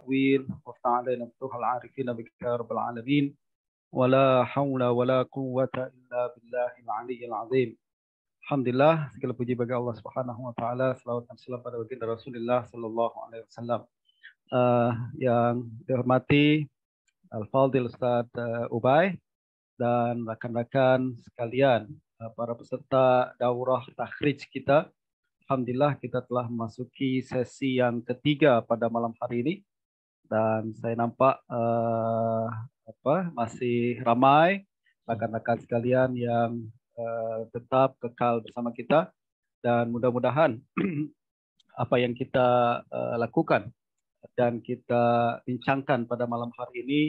التأويل وافتح علينا فتوح العارفين بك يا رب العالمين ولا حول ولا قوة إلا بالله العلي العظيم. Alhamdulillah, segala puji bagi Allah Subhanahu wa taala, selawat dan salam pada baginda Rasulullah sallallahu alaihi wasallam. Yang dihormati Al-Fadhil Ustaz Ubay dan rakan-rakan sekalian, para peserta daurah takhrij kita. Alhamdulillah kita telah memasuki sesi yang ketiga pada malam hari ini dan saya nampak masih ramai rakan-rakan sekalian yang tetap kekal bersama kita dan mudah-mudahan apa yang kita lakukan dan kita bincangkan pada malam hari ini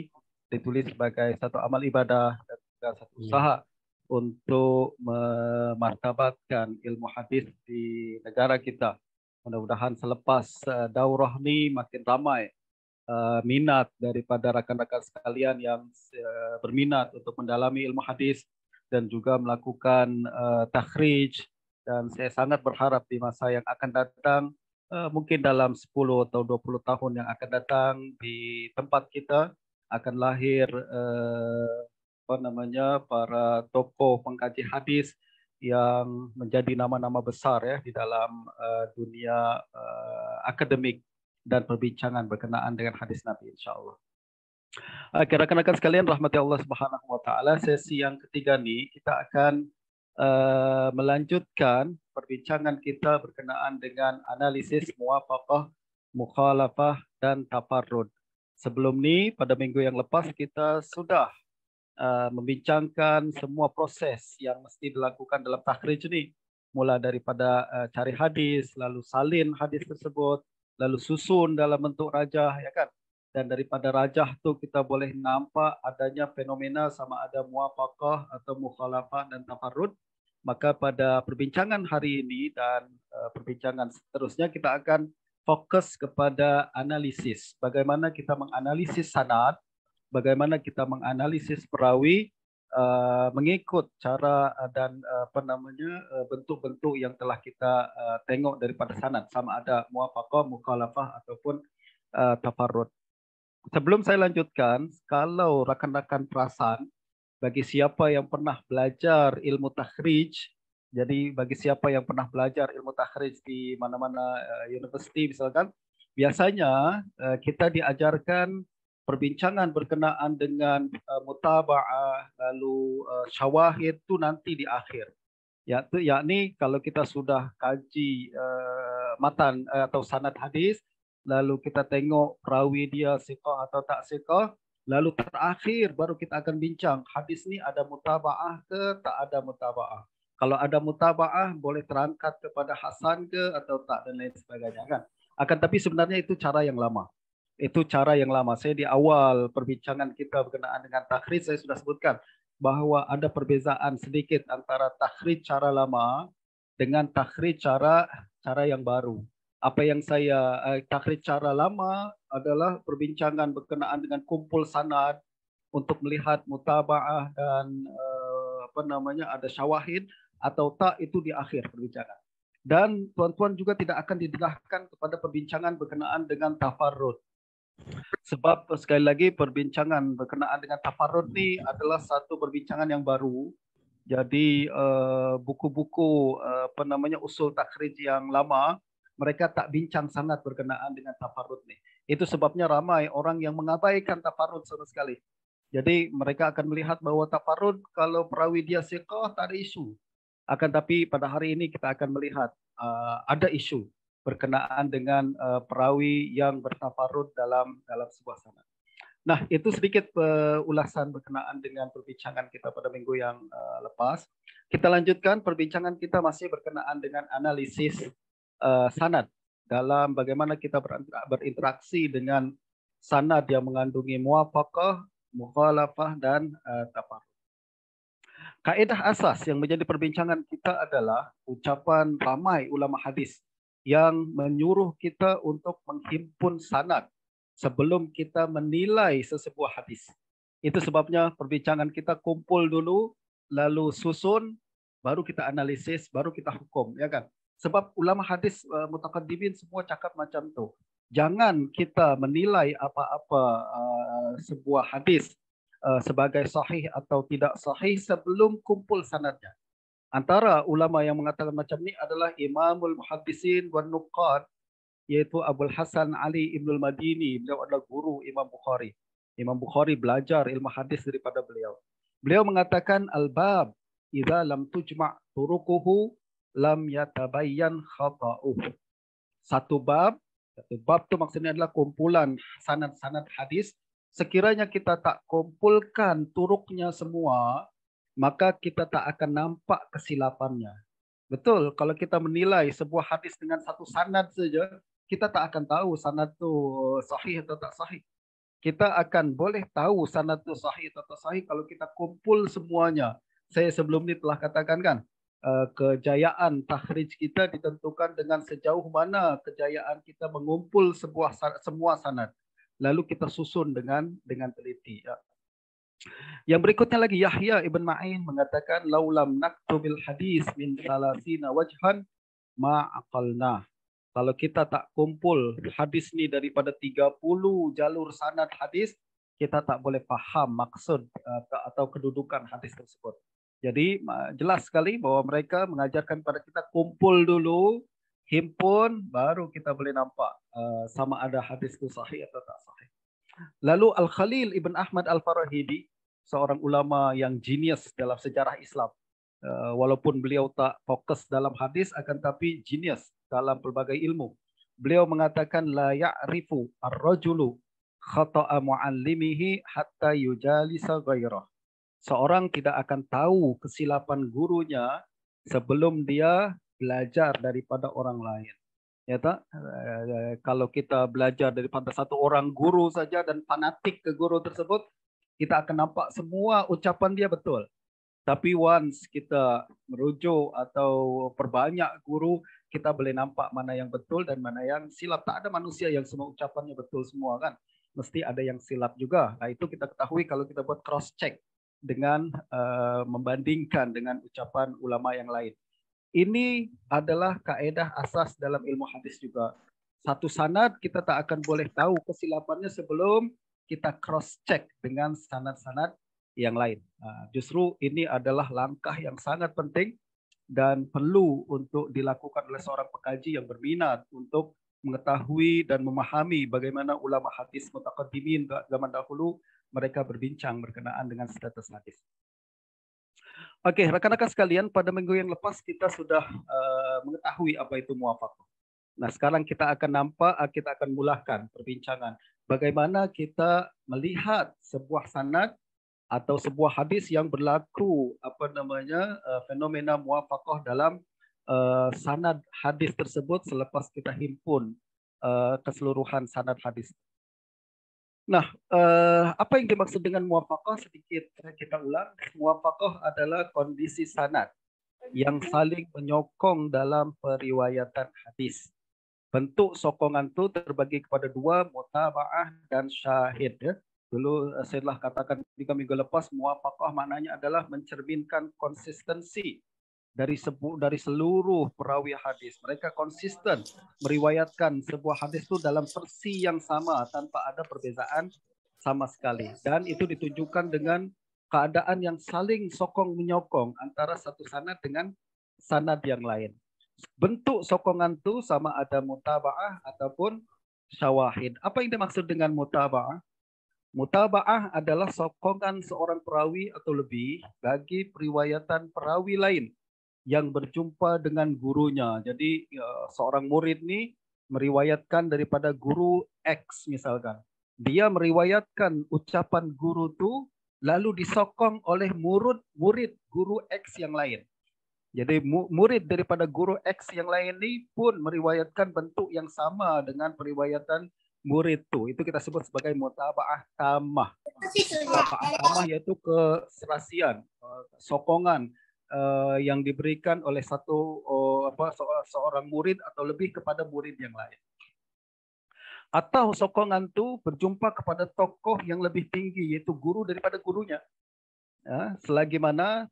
ditulis sebagai satu amal ibadah dan juga satu usaha untuk memartabatkan ilmu hadis di negara kita. Mudah-mudahan selepas daurah ini makin ramai minat daripada rakan-rakan sekalian yang berminat untuk mendalami ilmu hadis dan juga melakukan takhrij, dan saya sangat berharap di masa yang akan datang, mungkin dalam 10 atau 20 tahun yang akan datang, di tempat kita akan lahir para tokoh pengkaji hadis yang menjadi nama-nama besar ya di dalam dunia akademik dan perbincangan berkenaan dengan hadis Nabi, insya-Allah. Rekan-rekan sekalian rahmati Allah Subhanahu wa taala, sesi yang ketiga nih kita akan melanjutkan perbincangan kita berkenaan dengan analisis muwafaqah, mukhalafah dan tafarrud. Sebelum ini pada minggu yang lepas kita sudah membincangkan semua proses yang mesti dilakukan dalam takhrij ini, mulai daripada cari hadis, lalu salin hadis tersebut, lalu susun dalam bentuk rajah, ya kan? Dan daripada rajah tu kita boleh nampak adanya fenomena sama ada muwafaqah atau mukhalafah dan tafarrud. Maka pada perbincangan hari ini dan perbincangan seterusnya kita akan fokus kepada analisis. Bagaimana kita menganalisis sanad, bagaimana kita menganalisis perawi mengikut cara dan bentuk-bentuk yang telah kita tengok daripada sanad, sama ada muwafaqah, mukhalafah ataupun tafarrud. Sebelum saya lanjutkan, kalau rakan-rakan perasan, bagi siapa yang pernah belajar ilmu takhrij, jadi bagi siapa yang pernah belajar ilmu takhrij di mana-mana universiti misalkan, biasanya kita diajarkan perbincangan berkenaan dengan mutaba'ah, lalu syawahid itu nanti di akhir. Yakni kalau kita sudah kaji matan atau sanad hadis, lalu kita tengok perawi dia siqah atau tak siqah, lalu terakhir baru kita akan bincang hadis ni ada mutaba'ah ke tak ada mutaba'ah. Kalau ada mutaba'ah boleh terangkat kepada hasan ke atau tak dan lain sebagainya kan. Akan tapi sebenarnya itu cara yang lama. Itu cara yang lama. Saya di awal perbincangan kita berkenaan dengan takhrij saya sudah sebutkan bahawa ada perbezaan sedikit antara takhrij cara lama dengan takhrij cara yang baru. Apa yang saya takhrij cara lama adalah perbincangan berkenaan dengan kumpul sanad untuk melihat mutaba'ah dan ada syawahid atau tak, itu di akhir perbincangan. Dan tuan-tuan juga tidak akan didedahkan kepada perbincangan berkenaan dengan tafarrud. Sebab sekali lagi perbincangan berkenaan dengan tafarrud ni adalah satu perbincangan yang baru. Jadi buku-buku usul takhrij yang lama mereka tak bincang sangat berkenaan dengan tafarrud ni. Itu sebabnya ramai orang yang mengabaikan tafarrud sama sekali. Jadi mereka akan melihat bahawa tafarrud kalau perawi dia siqah tak ada isu. Akan tapi pada hari ini kita akan melihat ada isu berkenaan dengan perawi yang bertafarrud dalam sebuah sanad. Nah, itu sedikit ulasan berkenaan dengan perbincangan kita pada minggu yang lepas. Kita lanjutkan perbincangan kita masih berkenaan dengan analisis sanad dalam bagaimana kita berinteraksi dengan sanad yang mengandungi muwafaqah, mukhalafah dan tafarrud. Kaedah asas yang menjadi perbincangan kita adalah ucapan ramai ulama hadis yang menyuruh kita untuk menghimpun sanad sebelum kita menilai sesebuah hadis. Itu sebabnya perbincangan kita kumpul dulu, lalu susun, baru kita analisis, baru kita hukum, ya kan? Sebab ulama hadis mutaqaddimin semua cakap macam tu. Jangan kita menilai apa-apa sebuah hadis sebagai sahih atau tidak sahih sebelum kumpul sanadnya. Antara ulama yang mengatakan macam ni adalah Imamul Muhaddisin wan Nuqad, yaitu Abul Hasan Ali Ibnul Madini. Beliau adalah guru Imam Bukhari. Imam Bukhari belajar ilmu hadis daripada beliau. Beliau mengatakan al-bab idza lam tujma' turuquhu lam yatabayyan khata'uhu. Satu bab tu maksudnya adalah kumpulan sanad-sanad hadis. Sekiranya kita tak kumpulkan turuknya semua, maka kita tak akan nampak kesilapannya. Betul, kalau kita menilai sebuah hadis dengan satu sanad saja, kita tak akan tahu sanad tu sahih atau tak sahih. Kita akan boleh tahu sanad tu sahih atau tak sahih kalau kita kumpul semuanya. Saya sebelum ni telah katakan kan, kejayaan takhrij kita ditentukan dengan sejauh mana kejayaan kita mengumpul semua sanad. Lalu kita susun dengan teliti. Ya. Yang berikutnya lagi Yahya ibn Ma'in mengatakan laulam naktubil hadis min salasina wajhan ma'aqalna. Kalau kita tak kumpul hadis ni daripada 30 jalur sanad hadis, kita tak boleh faham maksud atau kedudukan hadis tersebut. Jadi jelas sekali bahwa mereka mengajarkan kepada kita kumpul dulu, himpun, baru kita boleh nampak sama ada hadis itu sahih atau tak sahih. Lalu Al-Khalil Ibn Ahmad Al-Farahidi, seorang ulama yang jenius dalam sejarah Islam. Walaupun beliau tak fokus dalam hadis, akan tapi jenius dalam pelbagai ilmu. Beliau mengatakan la ya'rifu ar-rajulu khata'a mu'allimihi hatta yujalisa ghairah. Seorang tidak akan tahu kesilapan gurunya sebelum dia belajar daripada orang lain. Ya tak? Kalau kita belajar daripada satu orang guru saja dan fanatik ke guru tersebut, kita akan nampak semua ucapan dia betul. Tapi once kita merujuk atau perbanyak guru, kita boleh nampak mana yang betul dan mana yang silap. Tak ada manusia yang semua ucapannya betul semua kan. Mesti ada yang silap juga. Nah, itu kita ketahui kalau kita buat cross check dengan membandingkan dengan ucapan ulama yang lain. Ini adalah kaedah asas dalam ilmu hadis juga. Satu sanad kita tak akan boleh tahu kesilapannya sebelum kita cross check dengan sanad-sanad yang lain. Justru ini adalah langkah yang sangat penting dan perlu untuk dilakukan oleh seorang pekaji yang berminat untuk mengetahui dan memahami bagaimana ulama hadis mutaqaddimin zaman dahulu mereka berbincang berkenaan dengan status hadis. Oke, rekan-rekan sekalian, pada minggu yang lepas kita sudah mengetahui apa itu muwafaqah. Nah, sekarang kita akan mulakan perbincangan bagaimana kita melihat sebuah sanad atau sebuah hadis yang berlaku fenomena muwafaqah dalam sanad hadis tersebut selepas kita himpun keseluruhan sanad hadis. Nah, apa yang dimaksud dengan muwafaqah sedikit kita ulang. Muwafaqah adalah kondisi sanad yang saling menyokong dalam periwayatan hadis. Bentuk sokongan itu terbagi kepada dua, mutaba'ah dan syahid. Ya. Dulu saya telah katakan 3 minggu lepas, muwafaqah maknanya adalah mencerminkan konsistensi dari seluruh perawi hadis. Mereka konsisten meriwayatkan sebuah hadis itu dalam versi yang sama tanpa ada perbezaan sama sekali. Dan itu ditunjukkan dengan keadaan yang saling sokong menyokong antara satu sanad dengan sanad yang lain. Bentuk sokongan itu sama ada mutaba'ah ataupun syawahid. Apa yang dimaksud dengan mutaba'ah? Mutaba'ah adalah sokongan seorang perawi atau lebih bagi periwayatan perawi lain yang berjumpa dengan gurunya. Jadi seorang murid ni meriwayatkan daripada guru X misalkan. Dia meriwayatkan ucapan guru tu lalu disokong oleh murid guru X yang lain. Jadi murid daripada guru X yang lain ni pun meriwayatkan bentuk yang sama dengan periwayatan murid tu. Itu kita sebut sebagai mutaba'ah tamah. Mutaba'ah tamah iaitu keserasian, sokongan yang diberikan oleh seorang murid atau lebih kepada murid yang lain. Atau sokongan itu berjumpa kepada tokoh yang lebih tinggi, yaitu guru daripada gurunya. Ya, selagi mana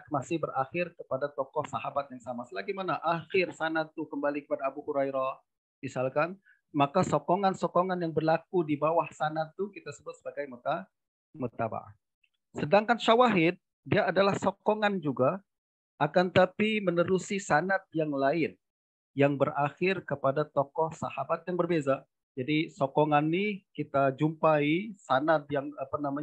masih berakhir kepada tokoh sahabat yang sama. Selagi mana akhir sanad itu kembali kepada Abu Hurairah, misalkan, maka sokongan-sokongan yang berlaku di bawah sanad itu kita sebut sebagai mutaba'ah. Sedangkan syawahid dia adalah sokongan juga, akan tapi menerusi sanad yang lain yang berakhir kepada tokoh sahabat yang berbeza. Jadi sokongan ini kita jumpai sanad yang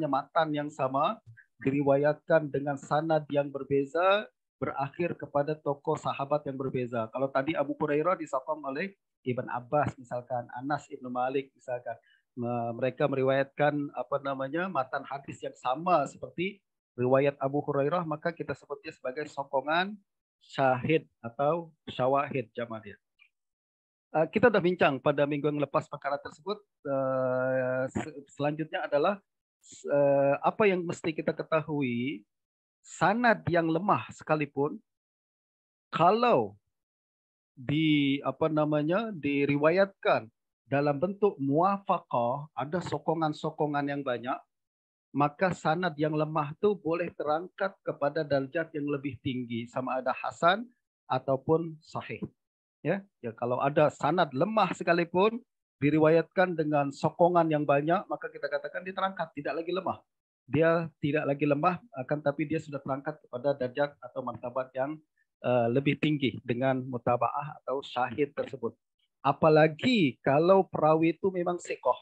matan yang sama diriwayatkan dengan sanad yang berbeza berakhir kepada tokoh sahabat yang berbeza. Kalau tadi Abu Hurairah disokong oleh Ibn Abbas misalkan, Anas Ibn Malik misalkan, mereka meriwayatkan matan hadis yang sama seperti riwayat Abu Hurairah, maka kita sebutnya sebagai sokongan syahid atau syawahid jamaah dia. Kita sudah bincang pada minggu yang lepas perkara tersebut. Selanjutnya adalah apa yang mesti kita ketahui, sanad yang lemah sekalipun kalau diriwayatkan dalam bentuk muwafaqah, ada sokongan-sokongan yang banyak, maka sanad yang lemah itu boleh terangkat kepada darjat yang lebih tinggi, sama ada hasan ataupun sahih. Ya, kalau ada sanad lemah sekalipun diriwayatkan dengan sokongan yang banyak, maka kita katakan dia terangkat, tidak lagi lemah. Dia tidak lagi lemah, akan tapi dia sudah terangkat kepada darjat atau martabat yang lebih tinggi dengan mutaba'ah atau syahid tersebut. Apalagi kalau perawi itu memang siqah.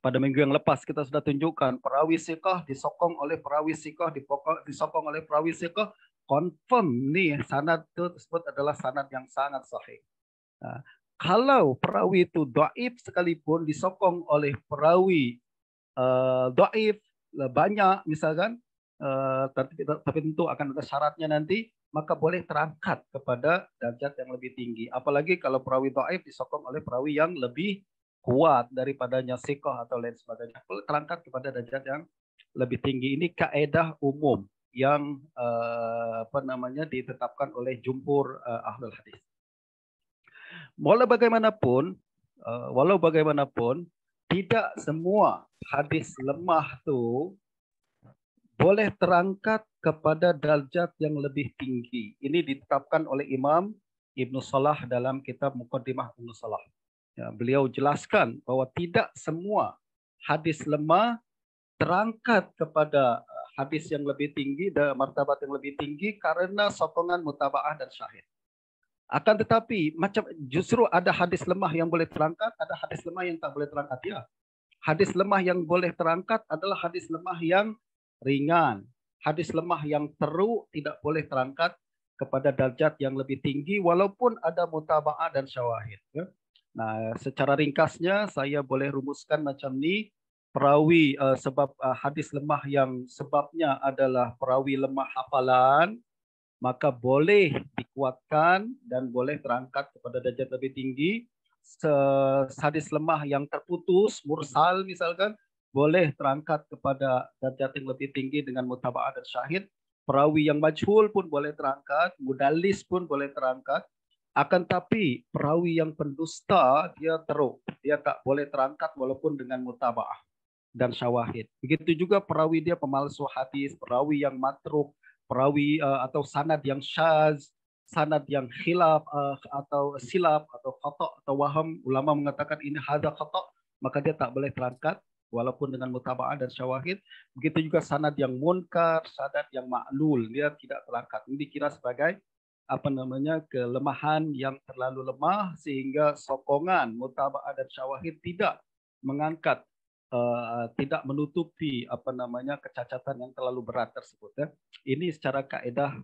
Pada minggu yang lepas kita sudah tunjukkan perawi siqah disokong oleh perawi siqah, disokong oleh perawi siqah, confirm nih sanad tersebut adalah sanad yang sangat sahih. Nah, kalau perawi itu dhaif sekalipun disokong oleh perawi dhaif banyak misalkan, tapi tentu akan ada syaratnya nanti, maka boleh terangkat kepada derajat yang lebih tinggi. Apalagi kalau perawi dhaif disokong oleh perawi yang lebih kuat daripadanya siqah atau lain sebagainya, boleh terangkat kepada derajat yang lebih tinggi. Ini kaedah umum yang ditetapkan oleh jumhur ahlul hadis. Walau bagaimanapun, tidak semua hadis lemah itu boleh terangkat kepada darjat yang lebih tinggi. Ini ditetapkan oleh Imam Ibnu Salah dalam kitab Muqaddimah Ibnu Salah. Ya, beliau jelaskan bahwa tidak semua hadis lemah terangkat kepada hadis yang lebih tinggi dan martabat yang lebih tinggi karena sokongan mutaba'ah dan syahid. Akan tetapi justru ada hadis lemah yang boleh terangkat, ada hadis lemah yang tak boleh terangkat. Ya, hadis lemah yang boleh terangkat adalah hadis lemah yang ringan. Hadis lemah yang teruk tidak boleh terangkat kepada darjat yang lebih tinggi walaupun ada mutaba'ah dan syawahid. Ya. Nah, secara ringkasnya saya boleh rumuskan macam ni. Perawi sebab hadis lemah yang sebabnya adalah perawi lemah hafalan, maka boleh dikuatkan dan boleh terangkat kepada darjat lebih tinggi. Hadis lemah yang terputus, mursal misalkan, boleh terangkat kepada darjat yang lebih tinggi dengan mutaba'ah dan syahid. Perawi yang majhul pun boleh terangkat, mudallis pun boleh terangkat. Akan tapi perawi yang pendusta dia teruk, dia tak boleh terangkat walaupun dengan mutaba'ah dan syawahid. Begitu juga perawi dia pemalsu hadis, perawi yang matruk, perawi atau sanad yang syaz, sanad yang khilaf atau silap atau khata' atau waham, ulama mengatakan ini hadza khata', maka dia tak boleh terangkat walaupun dengan mutaba'ah dan syawahid. Begitu juga sanad yang munkar, sanad yang ma'lul, dia tidak terangkat. Ini dikira sebagai kelemahan yang terlalu lemah sehingga sokongan mutaba'ah dan syawahid tidak mengangkat, tidak menutupi kecacatan yang terlalu berat tersebut. Ya. Ini secara kaedah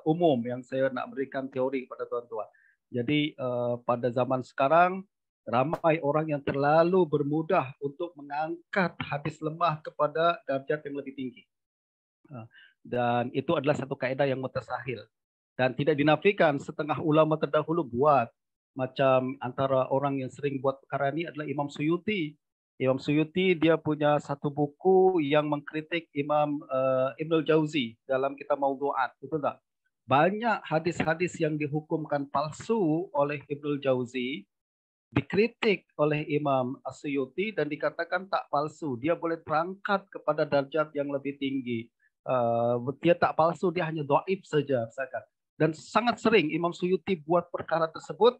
umum yang saya nak berikan teori kepada tuan-tuan. Jadi pada zaman sekarang ramai orang yang terlalu bermudah untuk mengangkat hadis lemah kepada darjat yang lebih tinggi. Dan itu adalah satu kaedah yang mutasahil. Dan tidak dinafikan setengah ulama terdahulu buat. Macam antara orang yang sering buat perkara ini adalah Imam Suyuti. Imam Suyuti dia punya satu buku yang mengkritik Imam Ibnul Jauzi dalam kitab Maudhu'at. Betul tak? Banyak hadis-hadis yang dihukumkan palsu oleh Ibnul Jauzi dikritik oleh Imam As-Suyuti dan dikatakan tak palsu. Dia boleh terangkat kepada darjat yang lebih tinggi. Dia tak palsu, dia hanya dhaif saja. Misalkan. Dan sangat sering Imam Suyuti buat perkara tersebut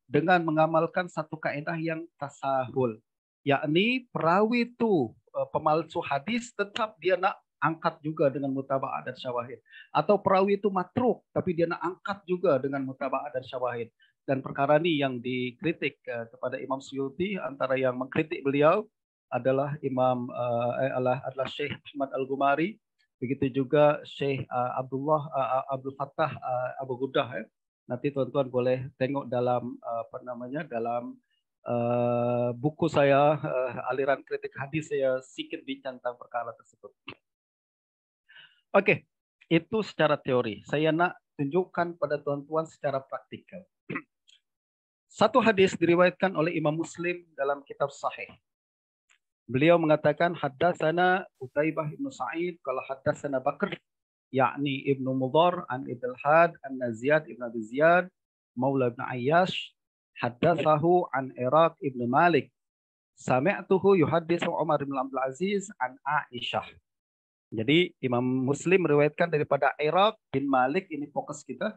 dengan mengamalkan satu kaidah yang tasahul, yakni perawi itu pemalsu hadis tetap dia nak angkat juga dengan mutaba'ah dan syawahid, atau perawi itu matruk tapi dia nak angkat juga dengan mutaba'ah dan syawahid. Dan perkara ini yang dikritik kepada Imam Suyuti. Antara yang mengkritik beliau adalah adalah Syekh Ahmad Al-Ghumari, begitu juga Syekh Abdul Fattah Abu Guddah. Nanti tuan-tuan boleh tengok dalam dalam buku saya, aliran kritik hadis, saya sedikit bincang tentang perkara tersebut. Oke, itu secara teori. Saya nak tunjukkan pada tuan-tuan secara praktikal. Satu hadis diriwayatkan oleh Imam Muslim dalam kitab Sahih. Beliau mengatakan, haddatsana Utaibah ibnu Sa'id qala haddatsana Bakr yakni Ibnu Mudhar an Ibn Had an Ziyad ibn Abi Ziyad Maula ibn Ayyash haddatsahu an Iraq ibn Malik sami'tuhu yuhadditsu Umar bin Abdul Aziz an Aisyah. Jadi Imam Muslim meriwayatkan daripada Iraq bin Malik, ini fokus kita.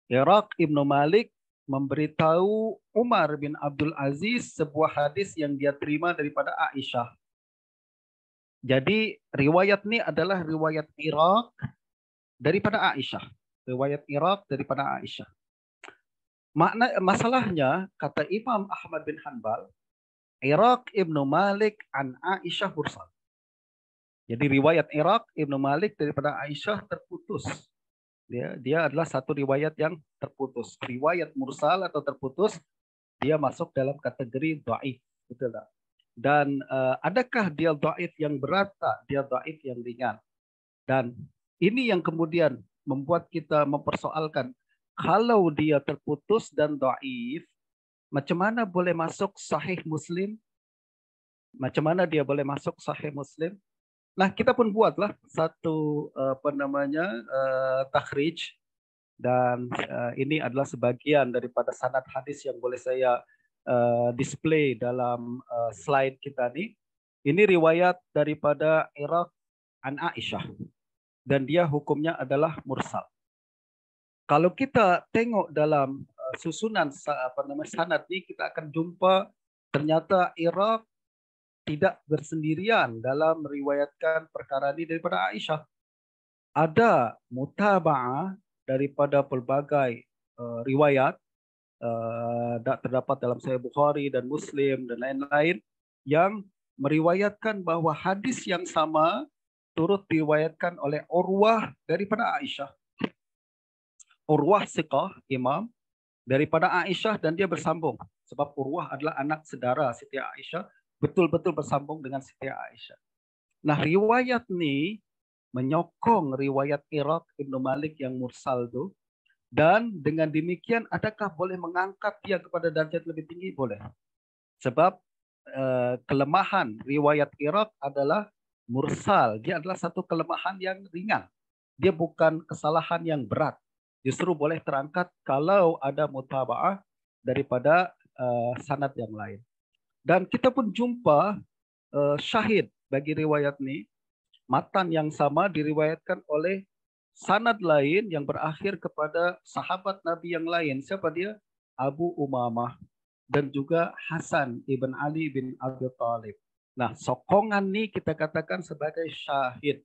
Iraq ibnu Malik memberitahu Umar bin Abdul Aziz sebuah hadis yang dia terima daripada Aisyah. Jadi riwayat ini adalah riwayat Iraq daripada Aisyah. Riwayat Iraq daripada Aisyah. Masalahnya, kata Imam Ahmad bin Hanbal, Iraq ibnu Malik an Aisyah mursal. Jadi riwayat Iraq ibnu Malik daripada Aisyah terputus. Dia adalah satu riwayat yang terputus. Riwayat mursal atau terputus, dia masuk dalam kategori dhaif, betul tak? Dan adakah dia dhaif yang berat? Tak, dia dhaif yang ringan. Dan ini yang kemudian membuat kita mempersoalkan, kalau dia terputus dan dhaif, macam mana boleh masuk Sahih Muslim? Macam mana dia boleh masuk Sahih Muslim? Nah, kita pun buatlah satu takhrij, dan ini adalah sebagian daripada sanad hadis yang boleh saya display dalam slide kita nih. Ini riwayat daripada Iraq an Aisyah, dan dia hukumnya adalah mursal. Kalau kita tengok dalam susunan sanad ini, kita akan jumpa ternyata Iraq tidak bersendirian dalam meriwayatkan perkara ini daripada Aisyah. Ada mutaba'ah daripada pelbagai riwayat, terdapat dalam Sahih Bukhari dan Muslim dan lain-lain, yang meriwayatkan bahwa hadis yang sama turut diriwayatkan oleh Urwah daripada Aisyah. Urwah siqah, imam, daripada Aisyah, dan dia bersambung. Sebab Urwah adalah anak saudara Siti Aisyah, betul-betul bersambung dengan Siti Aisyah. Nah, riwayat ini menyokong riwayat Iraq ibnu Malik yang mursal itu, dan dengan demikian adakah boleh mengangkat dia kepada derajat lebih tinggi? Boleh. Sebab kelemahan riwayat Iraq adalah mursal. Dia adalah satu kelemahan yang ringan. Dia bukan kesalahan yang berat. Justru boleh terangkat kalau ada mutaba'ah daripada sanad yang lain. Dan kita pun jumpa syahid bagi riwayat ini. Matan yang sama diriwayatkan oleh sanad lain yang berakhir kepada sahabat Nabi yang lain. Siapa dia? Abu Umamah dan juga Hasan ibn Ali bin Abi Thalib. Nah, sokongan ini kita katakan sebagai syahid.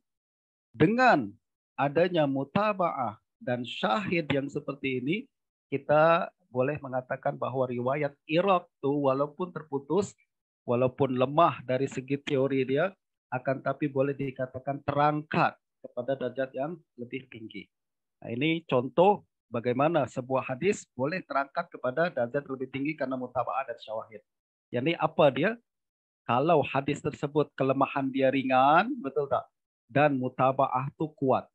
Dengan adanya mutaba'ah dan syahid yang seperti ini, kita boleh mengatakan bahwa riwayat Iraq itu walaupun terputus, walaupun lemah dari segi teori dia, akan tapi boleh dikatakan terangkat kepada derajat yang lebih tinggi. Nah, ini contoh bagaimana sebuah hadis boleh terangkat kepada derajat lebih tinggi karena mutaba'ah dan syawahid. Jadi apa dia? Kalau hadis tersebut kelemahan dia ringan, betul tak? Dan mutaba'ah itu kuat.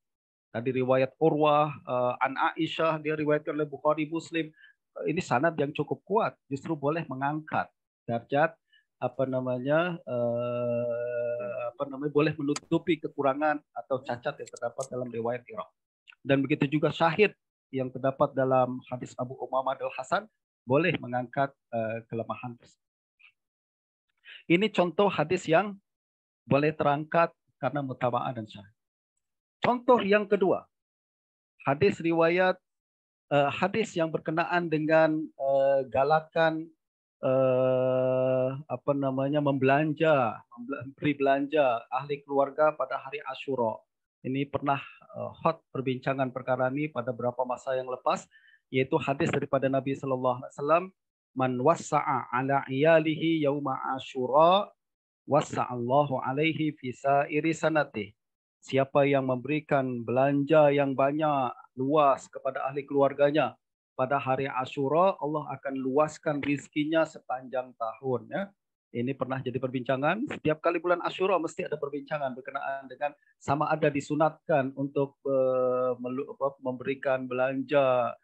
Tadi riwayat Urwah an Aisyah, dia riwayatkan oleh Bukhari, Muslim. Ini sanad yang cukup kuat, justru boleh mengangkat derajat boleh menutupi kekurangan atau cacat yang terdapat dalam riwayat Iraq. Dan begitu juga syahid yang terdapat dalam hadis Abu Umamah al-Hasan boleh mengangkat kelemahan tersebut. Ini contoh hadis yang boleh terangkat karena mutaba'ah dan syahid. Contoh yang kedua, hadis riwayat hadis yang berkenaan dengan galakan memberi belanja ahli keluarga pada hari Asyura. Ini pernah hot perbincangan perkara ini pada beberapa masa yang lepas, yaitu hadis daripada Nabi Sallallahu Alaihi Wasallam, man wassa'a ala iyalihi yauma Asyura wassa'allahu alaihi fi sa'iri sanatih. Siapa yang memberikan belanja yang banyak, luas kepada ahli keluarganya pada hari Asyura, Allah akan luaskan rizkinya sepanjang tahun. Ya. Ini pernah jadi perbincangan. Setiap kali bulan Asyura mesti ada perbincangan berkenaan dengan sama ada disunatkan untuk memberikan belanja,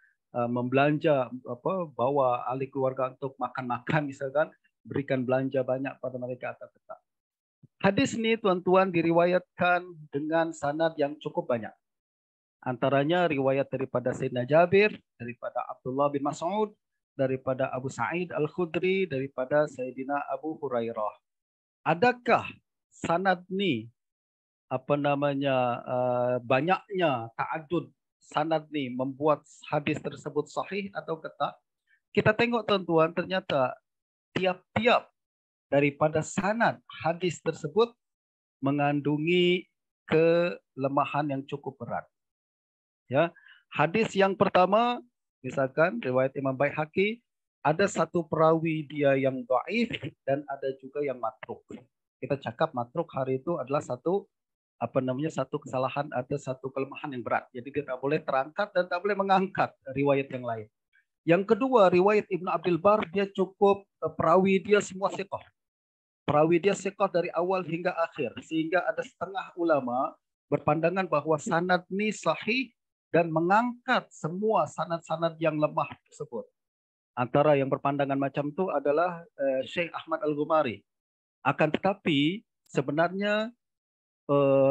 bawa ahli keluarga untuk makan-makan misalkan, berikan belanja banyak pada mereka atau tidak. Hadis ini tuan-tuan diriwayatkan dengan sanad yang cukup banyak. Antaranya riwayat daripada Sayyidina Jabir, daripada Abdullah bin Mas'ud, daripada Abu Sa'id Al-Khudri, daripada Sayyidina Abu Hurairah. Adakah sanad ni banyaknya ta'adud sanad ni membuat hadis tersebut sahih atau tak? Kita tengok tuan-tuan, ternyata tiap-tiap daripada sanad hadis tersebut mengandungi kelemahan yang cukup berat. Ya, hadis yang pertama, misalkan riwayat Imam Baihaqi, ada satu perawi dia yang dhaif dan ada juga yang matruk. Kita cakap matruk hari itu adalah satu kesalahan atau satu kelemahan yang berat. Jadi dia tak boleh terangkat dan tak boleh mengangkat riwayat yang lain. Yang kedua, riwayat Ibnu Abdul Bar, dia cukup perawi dia semua thiqah. Perawi dia thiqah dari awal hingga akhir, sehingga ada setengah ulama berpandangan bahawa sanad ni sahih dan mengangkat semua sanad-sanad yang lemah tersebut. Antara yang berpandangan macam itu adalah Syekh Ahmad Al-Ghumari. Akan tetapi sebenarnya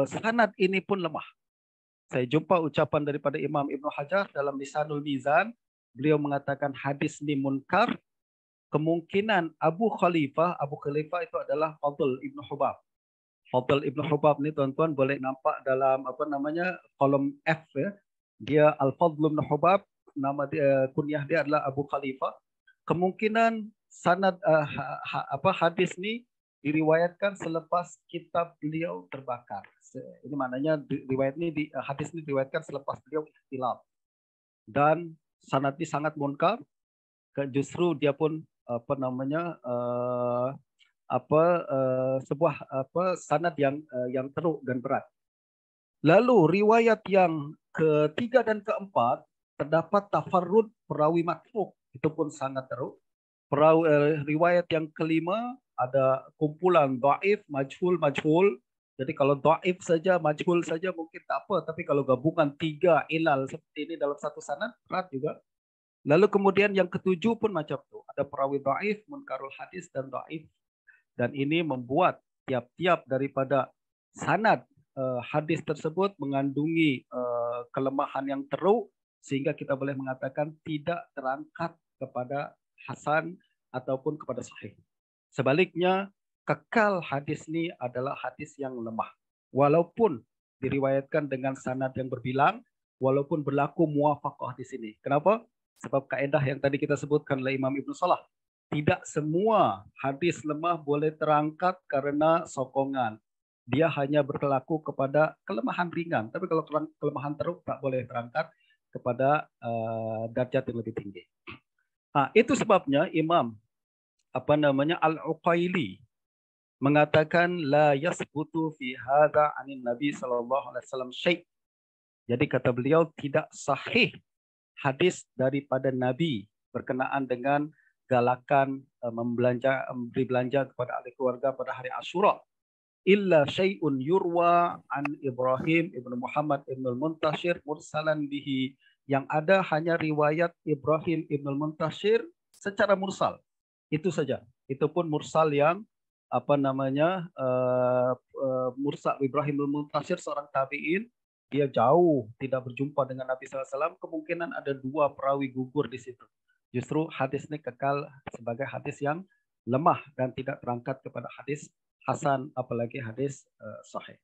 sanad ini pun lemah. Saya jumpa ucapan daripada Imam Ibnu Hajar dalam Lisanul Mizan. Beliau mengatakan hadis ini munkar. Kemungkinan Abu Khalifah itu adalah Fadl Ibnu Hubab. Fadl Ibnu Hubab ni tuan-tuan boleh nampak dalam kolom F ya. Dia Al-Fadl Ibnu Hubab, nama dia, kunyah dia adalah Abu Khalifah. Kemungkinan sanad hadis ni diriwayatkan selepas kitab beliau terbakar. Ini maknanya hadis ini diriwayatkan selepas beliau ikhtilaf. Dan sanad ini sangat munkar. Justru dia pun sebuah sanad yang teruk dan berat. Lalu riwayat yang ketiga dan keempat terdapat tafarrud perawi matruk, itu pun sangat teruk. Riwayat yang kelima ada kumpulan dhaif, majhul. Jadi kalau dhaif saja, majhul saja mungkin tak apa, tapi kalau gabungan tiga ilal seperti ini dalam satu sanad berat juga. Lalu kemudian yang ketujuh pun macam itu. Ada perawi dhaif, munkarul hadis dan dhaif. Dan ini membuat tiap-tiap daripada sanad hadis tersebut mengandungi kelemahan yang teruk sehingga kita boleh mengatakan tidak terangkat kepada hasan ataupun kepada sahih. Sebaliknya, kekal hadis ini adalah hadis yang lemah. Walaupun diriwayatkan dengan sanad yang berbilang, walaupun berlaku muwafaqah di sini. Kenapa? Sebab kaedah yang tadi kita sebutkan oleh Imam Ibnu Salah. Tidak semua hadis lemah boleh terangkat karena sokongan. Dia hanya berlaku kepada kelemahan ringan. Tapi kalau kelemahan teruk tak boleh terangkat kepada darjat yang lebih tinggi. Itu sebabnya Imam Al-Uqaili mengatakan la yasbutu fi hadza anin Nabi sallallahu alaihi wasallam syai'. Jadi kata beliau tidak sahih hadis daripada Nabi berkenaan dengan galakan memberi belanja kepada ahli keluarga pada hari Asyura. Illa syai'un yurwa an Ibrahim ibnu Muhammad ibnu Muntashir mursalan bihi. Yang ada hanya riwayat Ibrahim ibnu Muntashir secara mursal. Itu saja. Itu pun mursal yang mursal Ibrahim ibnu Muntashir seorang tabi'in. Dia jauh tidak berjumpa dengan Nabi SAW, kemungkinan ada dua perawi gugur di situ. Justru hadis ini kekal sebagai hadis yang lemah dan tidak terangkat kepada hadis hasan, apalagi hadis sahih.